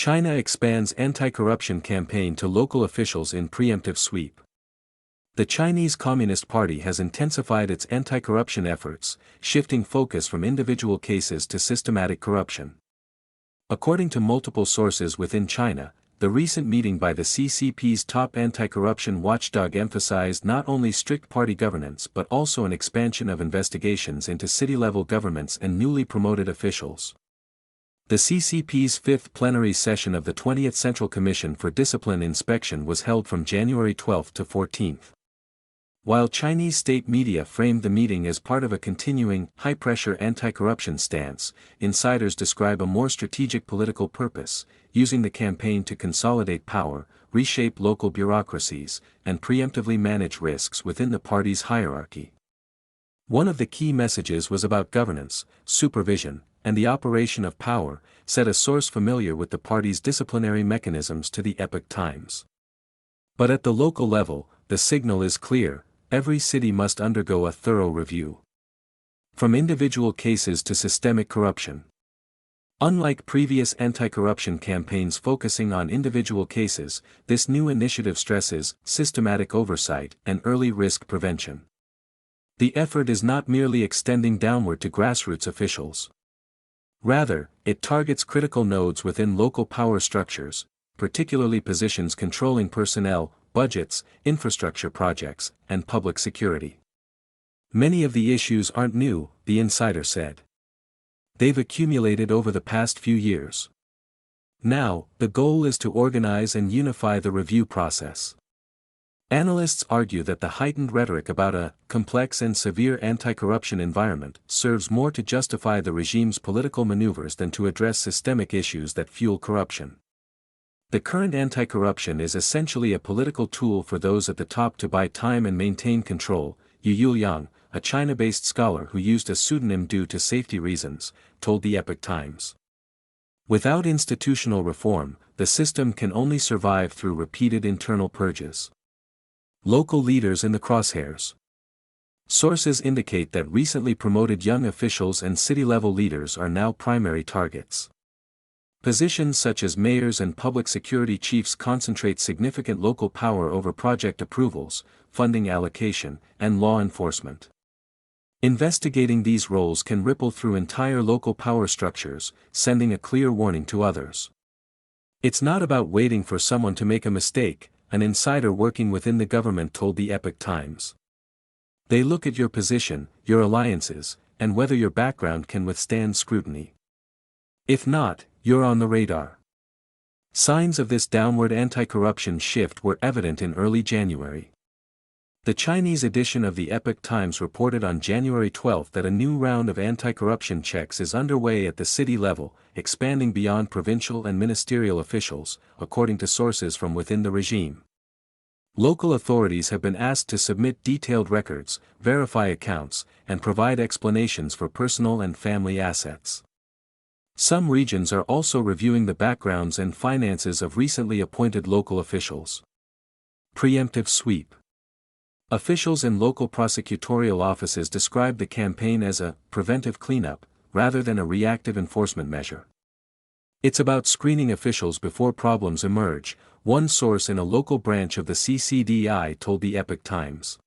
China expands anti-corruption campaign to local officials in preemptive sweep. The Chinese Communist Party has intensified its anti-corruption efforts, shifting focus from individual cases to systematic corruption. According to multiple sources within China, the recent meeting by the CCP's top anti-corruption watchdog emphasized not only strict party governance but also an expansion of investigations into city-level governments and newly promoted officials. The CCP's fifth plenary session of the 20th Central Commission for Discipline Inspection was held from January 12 to 14. While Chinese state media framed the meeting as part of a continuing, high-pressure anti-corruption stance, insiders describe a more strategic political purpose, using the campaign to consolidate power, reshape local bureaucracies, and preemptively manage risks within the party's hierarchy. One of the key messages was about governance, supervision, and the operation of power, said a source familiar with the party's disciplinary mechanisms to the Epoch Times. But at the local level, the signal is clear: every city must undergo a thorough review. From individual cases to systemic corruption. Unlike previous anti-corruption campaigns focusing on individual cases, this new initiative stresses systematic oversight and early risk prevention. The effort is not merely extending downward to grassroots officials. Rather, it targets critical nodes within local power structures, particularly positions controlling personnel, budgets, infrastructure projects, and public security. Many of the issues aren't new, the insider said. They've accumulated over the past few years. Now, the goal is to organize and unify the review process. Analysts argue that the heightened rhetoric about a complex and severe anti-corruption environment serves more to justify the regime's political maneuvers than to address systemic issues that fuel corruption. The current anti-corruption is essentially a political tool for those at the top to buy time and maintain control, Yu Yuliang, a China-based scholar who used a pseudonym due to safety reasons, told the Epoch Times. Without institutional reform, the system can only survive through repeated internal purges. Local leaders in the crosshairs. Sources indicate that recently promoted young officials and city-level leaders are now primary targets. Positions such as mayors and public security chiefs concentrate significant local power over project approvals, funding allocation, and law enforcement. Investigating these roles can ripple through entire local power structures, sending a clear warning to others. It's not about waiting for someone to make a mistake, an insider working within the government told the Epoch Times. They look at your position, your alliances, and whether your background can withstand scrutiny. If not, you're on the radar. Signs of this downward anti-corruption shift were evident in early January. The Chinese edition of the Epoch Times reported on January 12 that a new round of anti-corruption checks is underway at the city level, expanding beyond provincial and ministerial officials, according to sources from within the regime. Local authorities have been asked to submit detailed records, verify accounts, and provide explanations for personal and family assets. Some regions are also reviewing the backgrounds and finances of recently appointed local officials. Preemptive sweep. Officials in local prosecutorial offices describe the campaign as a preventive cleanup, rather than a reactive enforcement measure. It's about screening officials before problems emerge, one source in a local branch of the CCDI told the Epoch Times.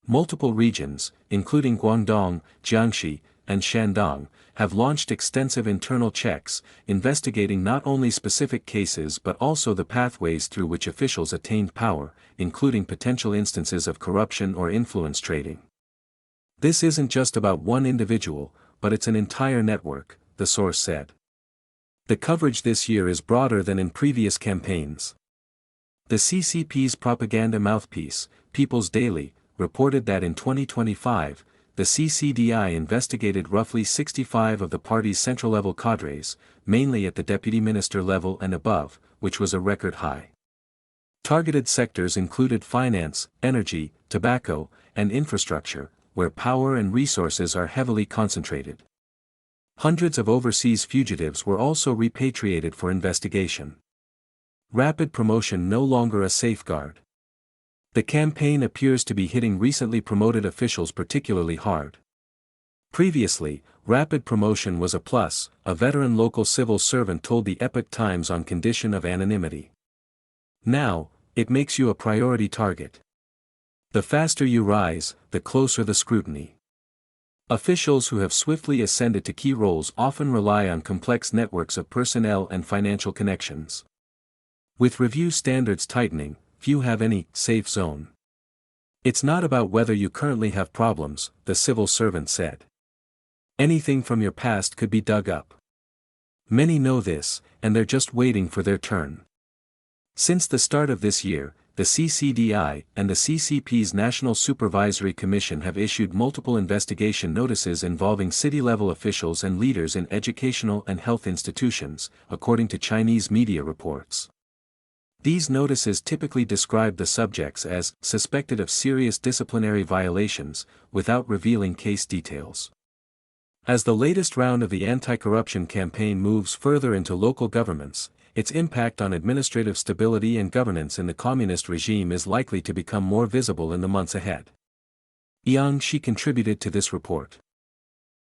Multiple regions, including Guangdong, Jiangxi, and Shandong, have launched extensive internal checks, investigating not only specific cases but also the pathways through which officials attained power, including potential instances of corruption or influence trading. This isn't just about one individual, but it's an entire network, the source said. The coverage this year is broader than in previous campaigns. The CCP's propaganda mouthpiece, People's Daily, reported that in 2025, the CCDI investigated roughly 65 of the party's central-level cadres, mainly at the deputy minister level and above, which was a record high. Targeted sectors included finance, energy, tobacco, and infrastructure, where power and resources are heavily concentrated. Hundreds of overseas fugitives were also repatriated for investigation. Rapid promotion no longer a safeguard. The campaign appears to be hitting recently promoted officials particularly hard. Previously, rapid promotion was a plus, a veteran local civil servant told the Epoch Times on condition of anonymity. Now, it makes you a priority target. The faster you rise, the closer the scrutiny. Officials who have swiftly ascended to key roles often rely on complex networks of personnel and financial connections. With review standards tightening, few have any safe zone. It's not about whether you currently have problems, the civil servant said. Anything from your past could be dug up. Many know this, and they're just waiting for their turn. Since the start of this year, the CCDI and the CCP's National Supervisory Commission have issued multiple investigation notices involving city-level officials and leaders in educational and health institutions, according to Chinese media reports. These notices typically describe the subjects as suspected of serious disciplinary violations, without revealing case details. As the latest round of the anti-corruption campaign moves further into local governments, its impact on administrative stability and governance in the communist regime is likely to become more visible in the months ahead. Yang Shi contributed to this report.